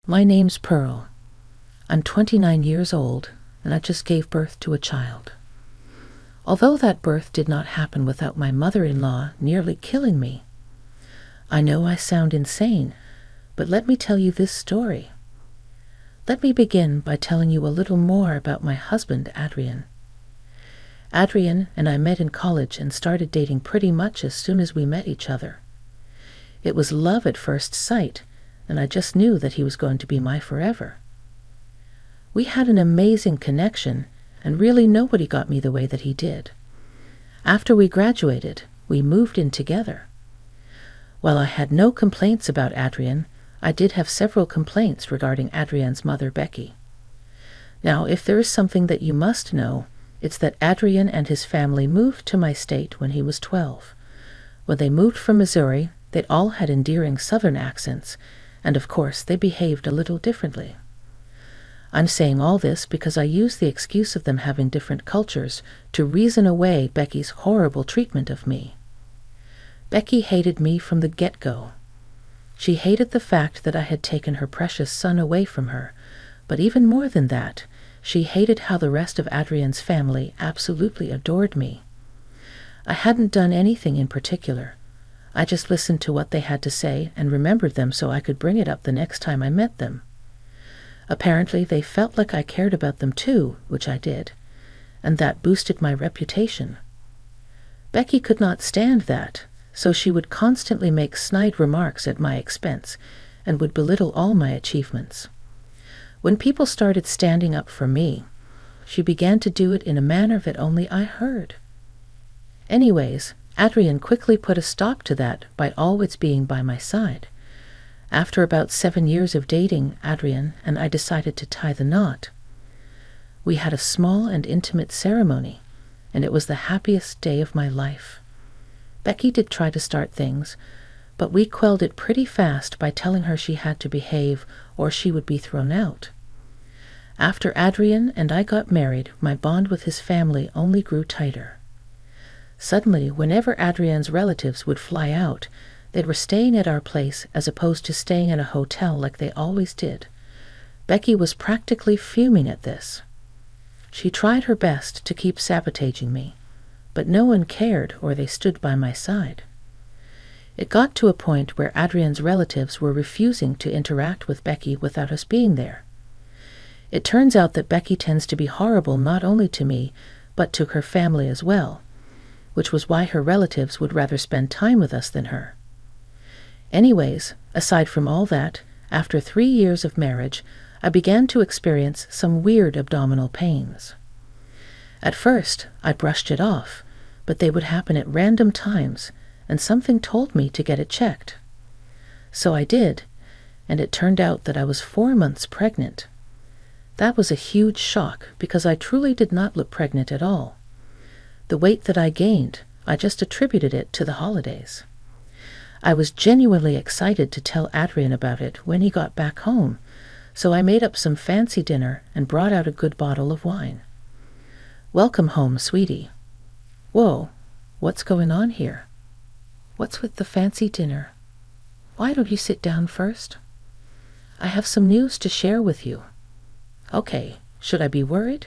My name's Pearl. I'm 29 years old, and I just gave birth to a child. Although that birth did not happen without my mother-in-law nearly killing me. I know I sound insane, but let me tell you this story. Let me begin by telling you a little more about my husband, Adrian. Adrian and I met in college and started dating pretty much as soon as we met each other. It was love at first sight, and I just knew that he was going to be my forever. We had an amazing connection, and really nobody got me the way that he did. After we graduated, we moved in together. While I had no complaints about Adrian, I did have several complaints regarding Adrian's mother, Becky. Now, if there is something that you must know, it's that Adrian and his family moved to my state when he was 12. When they moved from Missouri, they all had endearing Southern accents, and of course they behaved a little differently. I'm saying all this because I use the excuse of them having different cultures to reason away Becky's horrible treatment of me. Becky hated me from the get-go. She hated the fact that I had taken her precious son away from her, but even more than that, she hated how the rest of Adrian's family absolutely adored me. I hadn't done anything in particular. I just listened to what they had to say and remembered them so I could bring it up the next time I met them. Apparently, they felt like I cared about them too, which I did, and that boosted my reputation. Becky could not stand that, so she would constantly make snide remarks at my expense and would belittle all my achievements. When people started standing up for me, she began to do it in a manner that only I heard. Anyways, Adrian quickly put a stop to that by always being by my side. After about 7 years of dating Adrian and I decided to tie the knot. We had a small and intimate ceremony, and it was the happiest day of my life. Becky did try to start things, but we quelled it pretty fast by telling her she had to behave or she would be thrown out. After Adrian and I got married, my bond with his family only grew tighter. Suddenly, whenever Adrian's relatives would fly out, they were staying at our place as opposed to staying in a hotel like they always did. Becky was practically fuming at this. She tried her best to keep sabotaging me, but no one cared or they stood by my side. It got to a point where Adrian's relatives were refusing to interact with Becky without us being there. It turns out that Becky tends to be horrible not only to me, but to her family as well, which was why her relatives would rather spend time with us than her. Anyways, aside from all that, after 3 years of marriage, I began to experience some weird abdominal pains. At first, I brushed it off, but they would happen at random times, and something told me to get it checked. So I did, and it turned out that I was 4 months pregnant. That was a huge shock because I truly did not look pregnant at all. The weight that I gained, I just attributed it to the holidays. I was genuinely excited to tell Adrian about it when he got back home, so I made up some fancy dinner and brought out a good bottle of wine. "Welcome home, sweetie." "Whoa, what's going on here? What's with the fancy dinner? Why don't you sit down first? I have some news to share with you." "Okay, should I be worried?"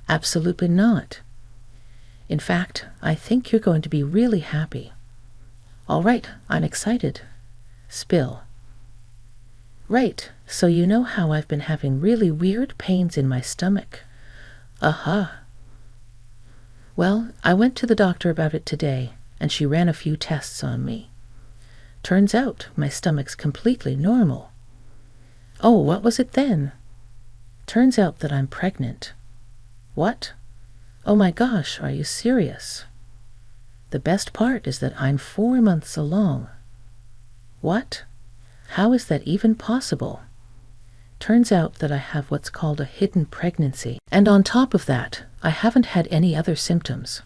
"Absolutely not. In fact, I think you're going to be really happy." "All right, I'm excited. Spill." "Right, so you know how I've been having really weird pains in my stomach." "Aha." "Well, I went to the doctor about it today, and she ran a few tests on me. Turns out my stomach's completely normal." "Oh, what was it then?" "Turns out that I'm pregnant." "What? Oh my gosh, are you serious?" "The best part is that I'm 4 months along." "What? How is that even possible?" "Turns out that I have what's called a hidden pregnancy, and on top of that, I haven't had any other symptoms.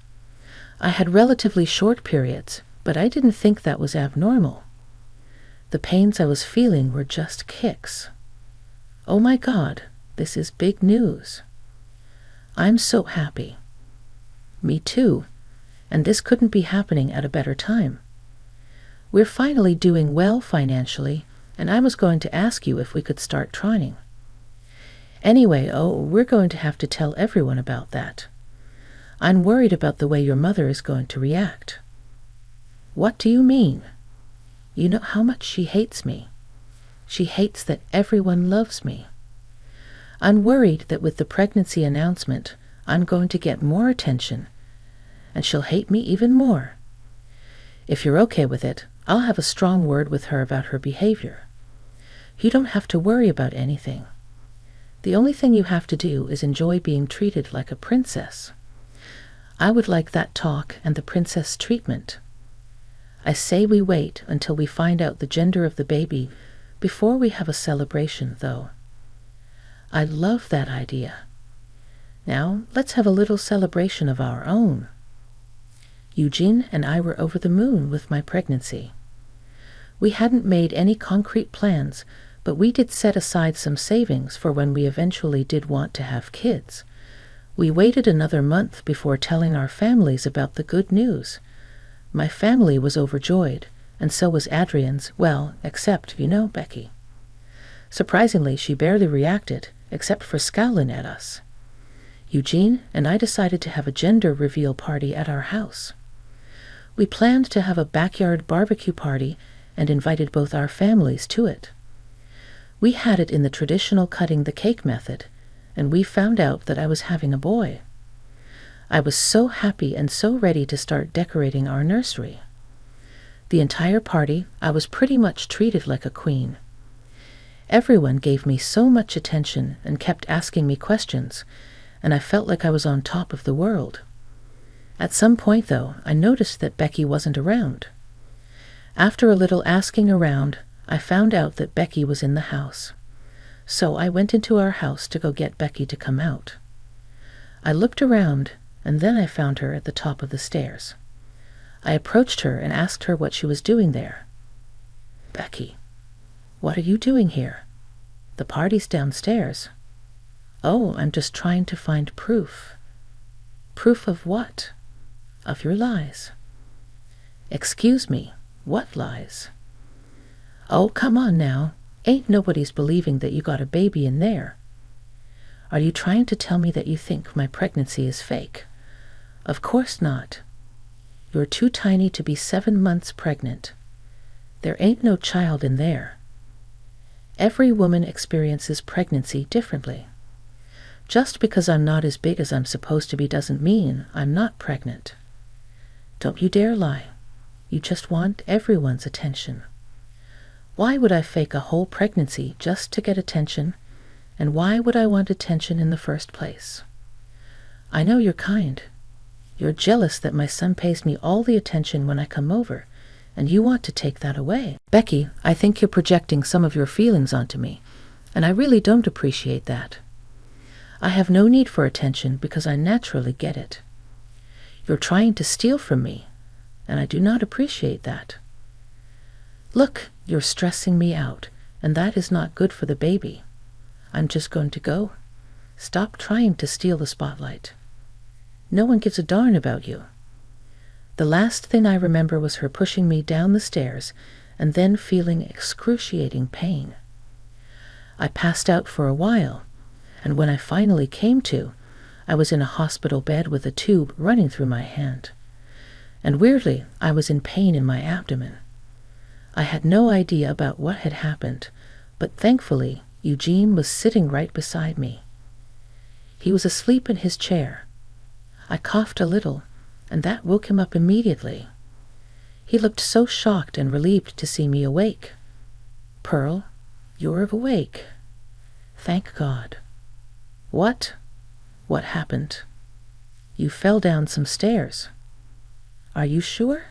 I had relatively short periods, but I didn't think that was abnormal. The pains I was feeling were just kicks." "Oh my God, this is big news." "I'm so happy." "Me too. And this couldn't be happening at a better time. We're finally doing well financially, and I was going to ask you if we could start trying. Anyway, we're going to have to tell everyone about that. I'm worried about the way your mother is going to react." "What do you mean?" "You know how much she hates me. She hates that everyone loves me. I'm worried that with the pregnancy announcement, I'm going to get more attention, and she'll hate me even more. If you're okay with it, I'll have a strong word with her about her behavior. You don't have to worry about anything. The only thing you have to do is enjoy being treated like a princess. I would like that talk and the princess treatment. I say we wait until we find out the gender of the baby before we have a celebration, though." "I love that idea. Now, let's have a little celebration of our own." Eugene and I were over the moon with my pregnancy. We hadn't made any concrete plans, but we did set aside some savings for when we eventually did want to have kids. We waited another month before telling our families about the good news. My family was overjoyed, and so was Adrian's, well, except, Becky. Surprisingly, she barely reacted, except for scowling at us. Eugene and I decided to have a gender reveal party at our house. We planned to have a backyard barbecue party and invited both our families to it. We had it in the traditional cutting the cake method, and we found out that I was having a boy. I was so happy and so ready to start decorating our nursery. The entire party, I was pretty much treated like a queen. Everyone gave me so much attention and kept asking me questions, and I felt like I was on top of the world. At some point, though, I noticed that Becky wasn't around. After a little asking around, I found out that Becky was in the house. So I went into our house to go get Becky to come out. I looked around, and then I found her at the top of the stairs. I approached her and asked her what she was doing there. "Becky, what are you doing here? The party's downstairs." "Oh, I'm just trying to find proof." "Proof of what?" "Of your lies." "Excuse me, what lies?" "Oh, come on now. Ain't nobody's believing that you got a baby in there." "Are you trying to tell me that you think my pregnancy is fake?" "Of course not. You're too tiny to be 7 months pregnant. There ain't no child in there." Every woman experiences pregnancy differently. Just because I'm not as big as I'm supposed to be doesn't mean I'm not pregnant. Don't you dare lie. You just want everyone's attention. Why would I fake a whole pregnancy just to get attention? And why would I want attention in the first place? I know you're kind. You're jealous that my son pays me all the attention when I come over, and you want to take that away. Becky, I think you're projecting some of your feelings onto me, and I really don't appreciate that. I have no need for attention because I naturally get it. You're trying to steal from me, and I do not appreciate that. Look, you're stressing me out, and that is not good for the baby. I'm just going to go. Stop trying to steal the spotlight. No one gives a darn about you. The last thing I remember was her pushing me down the stairs and then feeling excruciating pain. I passed out for a while, and when I finally came to, I was in a hospital bed with a tube running through my hand. And weirdly, I was in pain in my abdomen. I had no idea about what had happened, but thankfully, Eugene was sitting right beside me. He was asleep in his chair. I coughed a little, and that woke him up immediately. He looked so shocked and relieved to see me awake. "Pearl, you're awake. Thank God." "What? What happened?" "You fell down some stairs." "Are you sure?"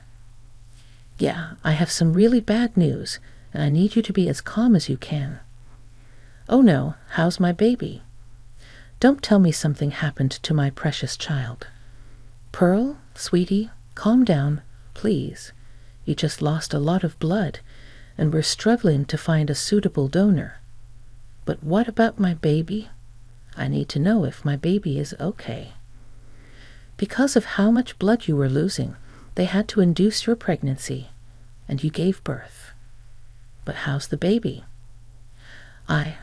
"Yeah, I have some really bad news, and I need you to be as calm as you can." "Oh no, how's my baby?" "Don't tell me something happened to my precious child." "Pearl, sweetie, calm down, please. You just lost a lot of blood, and we're struggling to find a suitable donor. But what about my baby? I need to know if my baby is okay." "Because of how much blood you were losing, they had to induce your pregnancy, and you gave birth." But how's the baby? I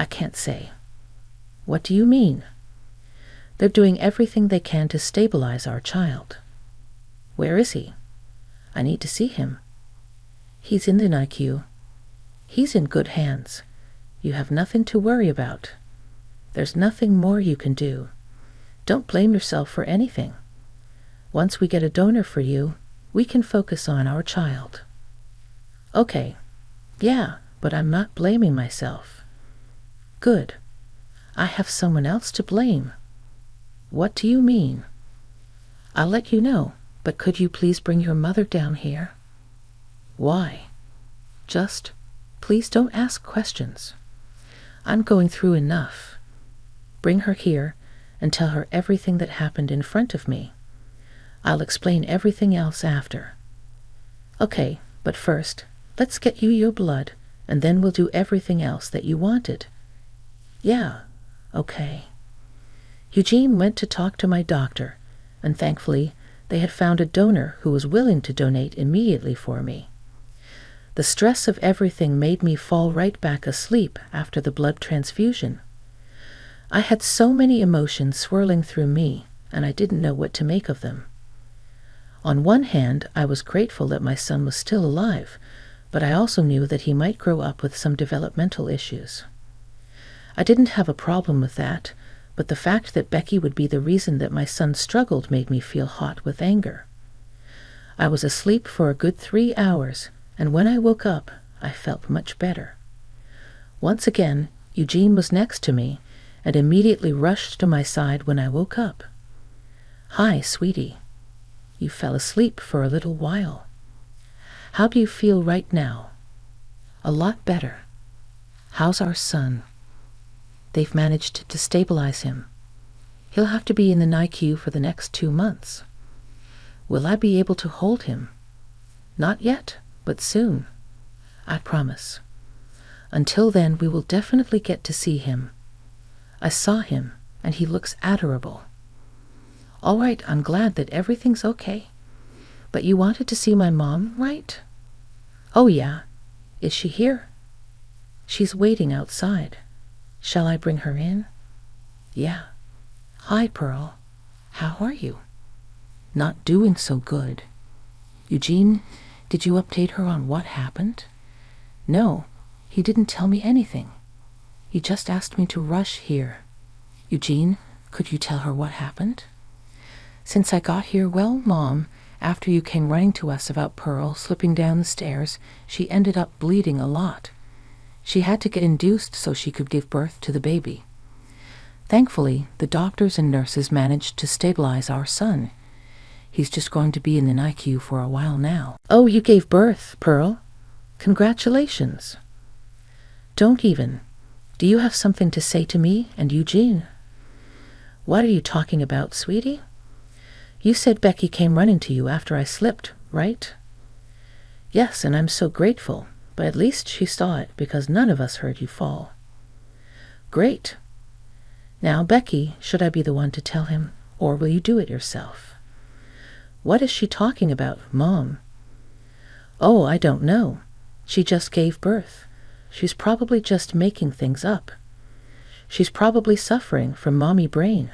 can't say. What do you mean? They're doing everything they can to stabilize our child. Where is he? I need to see him. He's in the NICU. He's in good hands. You have nothing to worry about. There's nothing more you can do. Don't blame yourself for anything. Once we get a donor for you, we can focus on our child. Okay, yeah, but I'm not blaming myself. Good. I have someone else to blame. What do you mean? I'll let you know, but could you please bring your mother down here? Why? Just, please don't ask questions. I'm going through enough. Bring her here and tell her everything that happened in front of me. I'll explain everything else after. Okay, but first, let's get you your blood, and then we'll do everything else that you wanted. Yeah, okay. Eugene went to talk to my doctor, and thankfully, they had found a donor who was willing to donate immediately for me. The stress of everything made me fall right back asleep after the blood transfusion. I had so many emotions swirling through me, and I didn't know what to make of them. On one hand, I was grateful that my son was still alive, but I also knew that he might grow up with some developmental issues. I didn't have a problem with that, but the fact that Becky would be the reason that my son struggled made me feel hot with anger. I was asleep for a good 3 hours, and when I woke up, I felt much better. Once again, Eugene was next to me and immediately rushed to my side when I woke up. Hi, sweetie. You fell asleep for a little while. How do you feel right now? A lot better. How's our son? They've managed to stabilize him. He'll have to be in the NICU for the next 2 months. Will I be able to hold him? Not yet, but soon. I promise. Until then, we will definitely get to see him. I saw him, and he looks adorable. All right, I'm glad that everything's okay. But you wanted to see my mom, right? Oh, yeah. Is she here? She's waiting outside. Shall I bring her in? Yeah. Hi, Pearl. How are you? Not doing so good. Eugene, did you update her on what happened? No, he didn't tell me anything. He just asked me to rush here. Eugene, could you tell her what happened? Since I got here, well, Mom, after you came running to us about Pearl slipping down the stairs, she ended up bleeding a lot. She had to get induced so she could give birth to the baby. Thankfully, the doctors and nurses managed to stabilize our son. He's just going to be in the NICU for a while now. Oh, you gave birth, Pearl? Congratulations. Don't even. Do you have something to say to me and Eugene? What are you talking about, sweetie? You said Becky came running to you after I slipped, right? Yes, and I'm so grateful, but at least she saw it because none of us heard you fall. Great. Now, Becky, should I be the one to tell him, or will you do it yourself? What is she talking about, Mom? Oh, I don't know. She just gave birth. She's probably just making things up. She's probably suffering from mommy brain.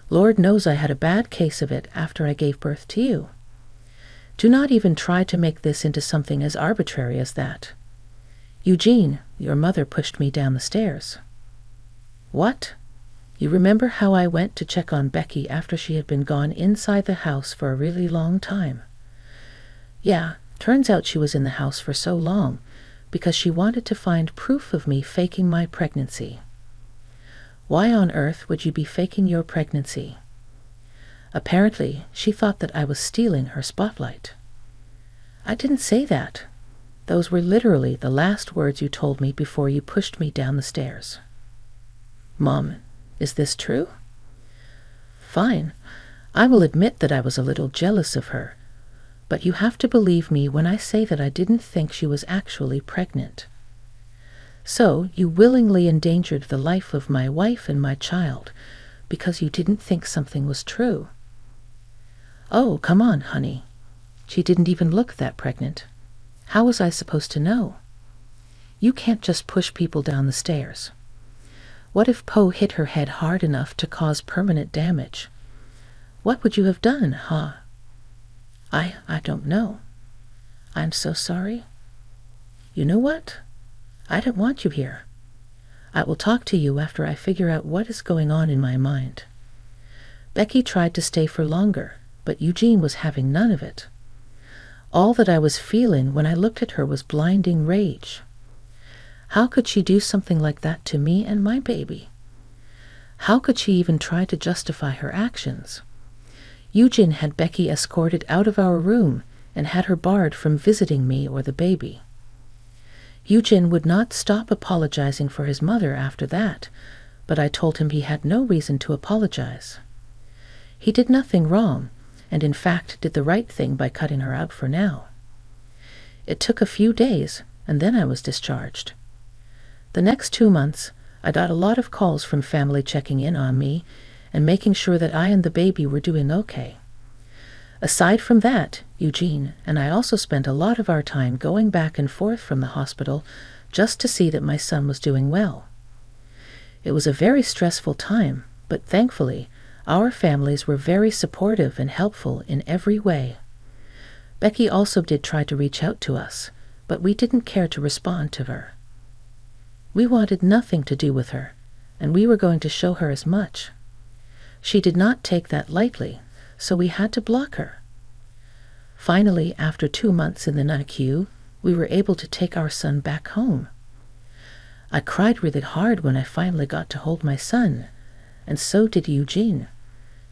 Lord knows I had a bad case of it after I gave birth to you. Do not even try to make this into something as arbitrary as that. Eugene, your mother pushed me down the stairs. What? You remember how I went to check on Becky after she had been gone inside the house for a really long time? Yeah, turns out she was in the house for so long because she wanted to find proof of me faking my pregnancy. Why on earth would you be faking your pregnancy? Apparently, she thought that I was stealing her spotlight. I didn't say that. Those were literally the last words you told me before you pushed me down the stairs. Mom, is this true? Fine. I will admit that I was a little jealous of her, but you have to believe me when I say that I didn't think she was actually pregnant. So you willingly endangered the life of my wife and my child because you didn't think something was true. Oh, come on, honey. She didn't even look that pregnant. How was I supposed to know? You can't just push people down the stairs. What if Poe hit her head hard enough to cause permanent damage? What would you have done, huh? I don't know. I'm so sorry. You know what? I don't want you here. I will talk to you after I figure out what is going on in my mind. Becky tried to stay for longer, but Eugene was having none of it. All that I was feeling when I looked at her was blinding rage. How could she do something like that to me and my baby? How could she even try to justify her actions? Eugene had Becky escorted out of our room and had her barred from visiting me or the baby. Eugene would not stop apologizing for his mother after that, but I told him he had no reason to apologize. He did nothing wrong, and in fact did the right thing by cutting her out for now. It took a few days, and then I was discharged. The next 2 months, I got a lot of calls from family checking in on me and making sure that I and the baby were doing okay. Aside from that, Eugene and I also spent a lot of our time going back and forth from the hospital just to see that my son was doing well. It was a very stressful time, but thankfully, our families were very supportive and helpful in every way. Becky also did try to reach out to us, but we didn't care to respond to her. We wanted nothing to do with her, and we were going to show her as much. She did not take that lightly, so we had to block her. Finally, after 2 months in the NICU, we were able to take our son back home. I cried really hard when I finally got to hold my son, and so did Eugene.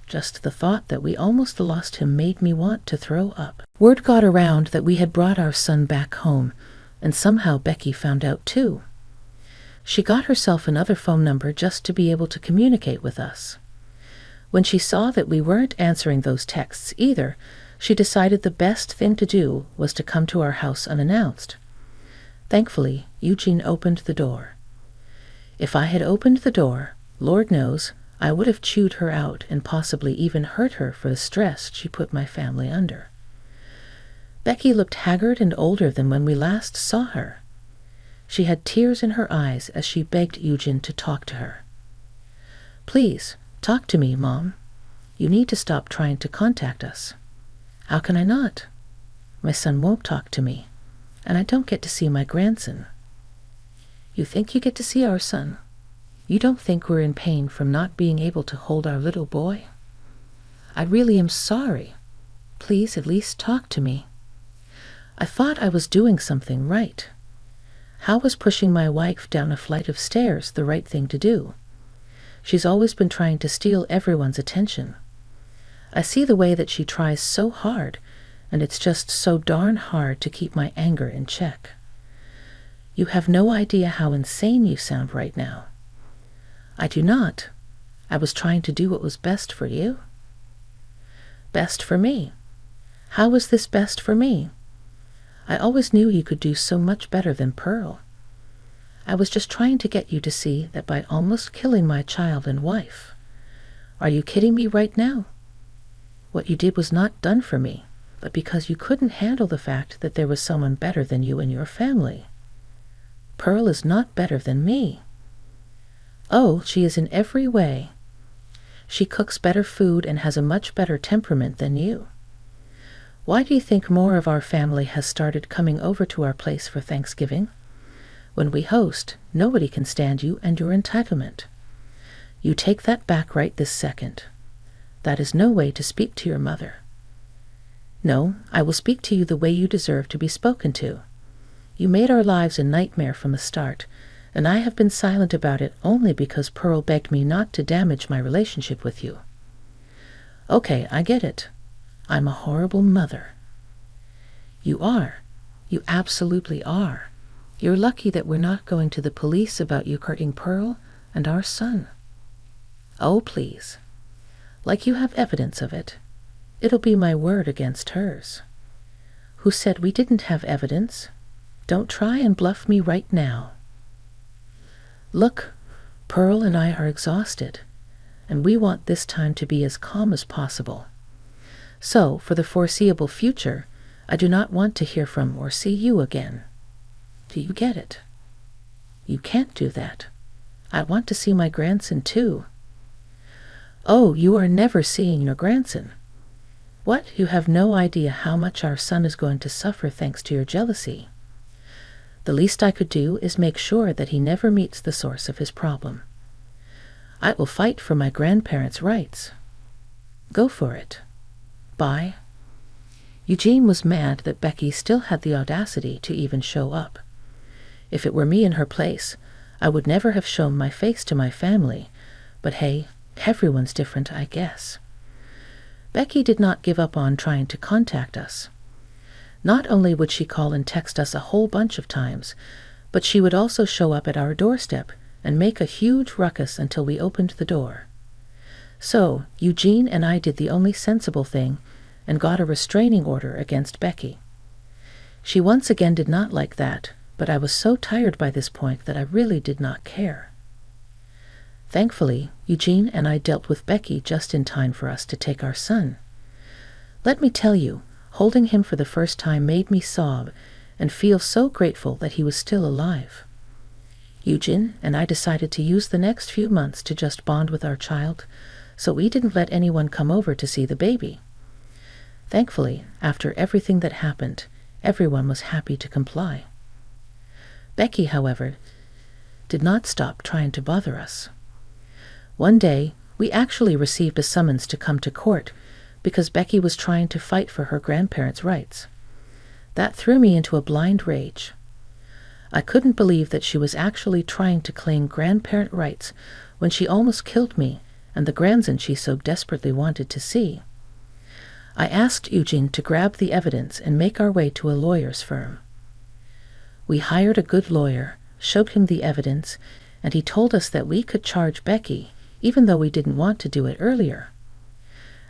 Just the thought that we almost lost him made me want to throw up. Word got around that we had brought our son back home, and somehow Becky found out too. She got herself another phone number just to be able to communicate with us. When she saw that we weren't answering those texts either, she decided the best thing to do was to come to our house unannounced. Thankfully, Eugene opened the door. If I had opened the door, Lord knows, I would have chewed her out and possibly even hurt her for the stress she put my family under. Becky looked haggard and older than when we last saw her. She had tears in her eyes as she begged Eugene to talk to her. "Please, talk to me, Mom. You need to stop trying to contact us." "How can I not? My son won't talk to me, and I don't get to see my grandson." "You think you get to see our son? You don't think we're in pain from not being able to hold our little boy? I really am sorry. Please at least talk to me." I thought I was doing something right. How was pushing my wife down a flight of stairs the right thing to do? She's always been trying to steal everyone's attention. I see the way that she tries so hard, and it's just so darn hard to keep my anger in check. You have no idea how insane you sound right now. I do not. I was trying to do what was best for you. Best for me? How was this best for me? I always knew you could do so much better than Pearl. I was just trying to get you to see that by almost killing my child and wife. Are you kidding me right now? What you did was not done for me, but because you couldn't handle the fact that there was someone better than you in your family. Pearl is not better than me. Oh, she is in every way. She cooks better food and has a much better temperament than you. Why do you think more of our family has started coming over to our place for Thanksgiving? When we host, nobody can stand you and your entitlement. You take that back right this second. That is no way to speak to your mother. No, I will speak to you the way you deserve to be spoken to. You made our lives a nightmare from the start, and I have been silent about it only because Pearl begged me not to damage my relationship with you. Okay, I get it. I'm a horrible mother. You are. You absolutely are. You're lucky that we're not going to the police about you hurting Pearl and our son. Oh, please. Like you have evidence of it. It'll be my word against hers. Who said we didn't have evidence? Don't try and bluff me right now. Look, Pearl and I are exhausted, and we want this time to be as calm as possible. So, for the foreseeable future, I do not want to hear from or see you again. Do you get it? You can't do that. I want to see my grandson too. Oh, you are never seeing your grandson. What? You have no idea how much our son is going to suffer thanks to your jealousy. The least I could do is make sure that he never meets the source of his problem. I will fight for my grandparents' rights. Go for it. Bye. Eugene was mad that Becky still had the audacity to even show up. If it were me in her place, I would never have shown my face to my family, but hey, everyone's different, I guess. Becky did not give up on trying to contact us. Not only would she call and text us a whole bunch of times, but she would also show up at our doorstep and make a huge ruckus until we opened the door. So, Eugene and I did the only sensible thing and got a restraining order against Becky. She once again did not like that, but I was so tired by this point that I really did not care. Thankfully, Eugene and I dealt with Becky just in time for us to take our son. Let me tell you, holding him for the first time made me sob and feel so grateful that he was still alive. Eugene and I decided to use the next few months to just bond with our child, so we didn't let anyone come over to see the baby. Thankfully, after everything that happened, everyone was happy to comply. Becky, however, did not stop trying to bother us. One day, we actually received a summons to come to court because Becky was trying to fight for her grandparents' rights. That threw me into a blind rage. I couldn't believe that she was actually trying to claim grandparent rights when she almost killed me and the grandson she so desperately wanted to see. I asked Eugene to grab the evidence and make our way to a lawyer's firm. We hired a good lawyer, showed him the evidence, and he told us that we could charge Becky, even though we didn't want to do it earlier.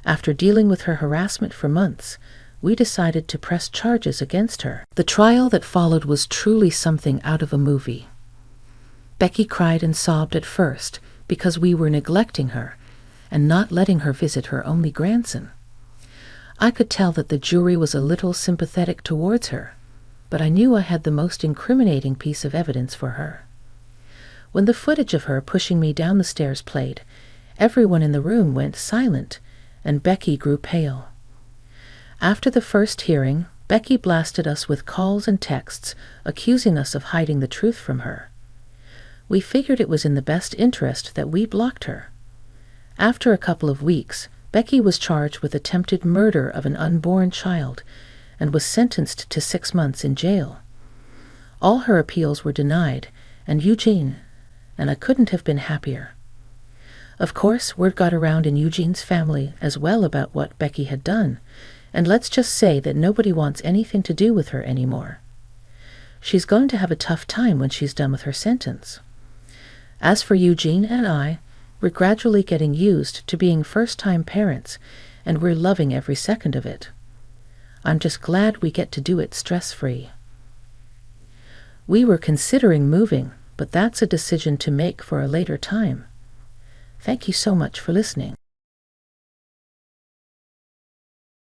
After dealing with her harassment for months, we decided to press charges against her. The trial that followed was truly something out of a movie. Becky cried and sobbed at first because we were neglecting her and not letting her visit her only grandson. I could tell that the jury was a little sympathetic towards her, but I knew I had the most incriminating piece of evidence for her. When the footage of her pushing me down the stairs played, everyone in the room went silent, and Becky grew pale. After the first hearing, Becky blasted us with calls and texts, accusing us of hiding the truth from her. We figured it was in the best interest that we blocked her. After a couple of weeks, Becky was charged with attempted murder of an unborn child and was sentenced to 6 months in jail. All her appeals were denied, and Eugene and I couldn't have been happier. Of course, word got around in Eugene's family as well about what Becky had done, and let's just say that nobody wants anything to do with her anymore. She's going to have a tough time when she's done with her sentence. As for Eugene and I, we're gradually getting used to being first-time parents, and we're loving every second of it. I'm just glad we get to do it stress-free. We were considering moving, but that's a decision to make for a later time. Thank you so much for listening.